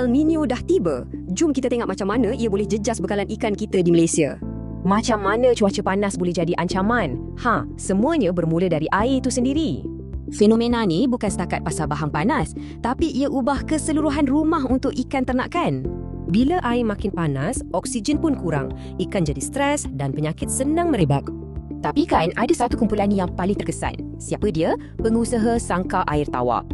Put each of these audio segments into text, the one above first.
El Nino dah tiba. Jom kita tengok macam mana ia boleh jejas bekalan ikan kita di Malaysia. Macam mana cuaca panas boleh jadi ancaman? Semuanya bermula dari air itu sendiri. Fenomena ni bukan setakat pasal bahang panas, tapi ia ubah keseluruhan rumah untuk ikan ternakan. Bila air makin panas, oksigen pun kurang. Ikan jadi stres dan penyakit senang merebak. Tapi kan ada satu kumpulan yang paling terkesan. Siapa dia? Pengusaha sangkar air tawar.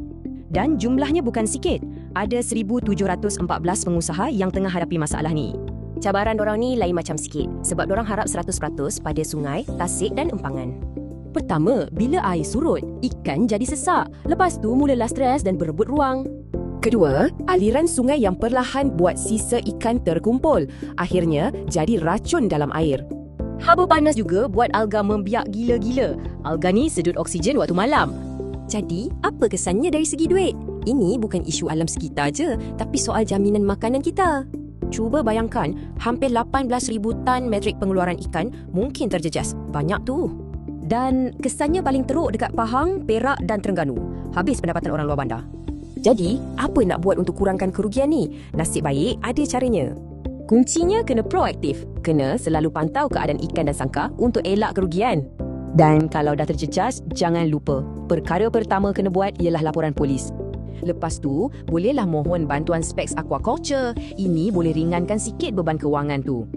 Dan jumlahnya bukan sikit. Ada 1,714 pengusaha yang tengah hadapi masalah ni. Cabaran dorang ni lain macam sikit sebab dorang harap 100% pada sungai, tasik dan empangan. Pertama, bila air surut, ikan jadi sesak. Lepas tu mulalah stres dan berebut ruang. Kedua, aliran sungai yang perlahan buat sisa ikan terkumpul. Akhirnya, jadi racun dalam air. Haba panas juga buat alga membiak gila-gila. Alga ni sedut oksigen waktu malam. Jadi, apa kesannya dari segi duit? Ini bukan isu alam sekitar je, tapi soal jaminan makanan kita. Cuba bayangkan, hampir 18,000 tan metrik pengeluaran ikan mungkin terjejas. Banyak tu. Dan kesannya paling teruk dekat Pahang, Perak dan Terengganu. Habis pendapatan orang luar bandar. Jadi, apa nak buat untuk kurangkan kerugian ni? Nasib baik ada caranya. Kuncinya kena proaktif. Kena selalu pantau keadaan ikan dan sangkar untuk elak kerugian. Dan kalau dah terjejas, jangan lupa. Perkara pertama kena buat ialah laporan polis. Lepas tu, bolehlah mohon bantuan Specs Aquaculture. Ini boleh ringankan sikit beban kewangan tu.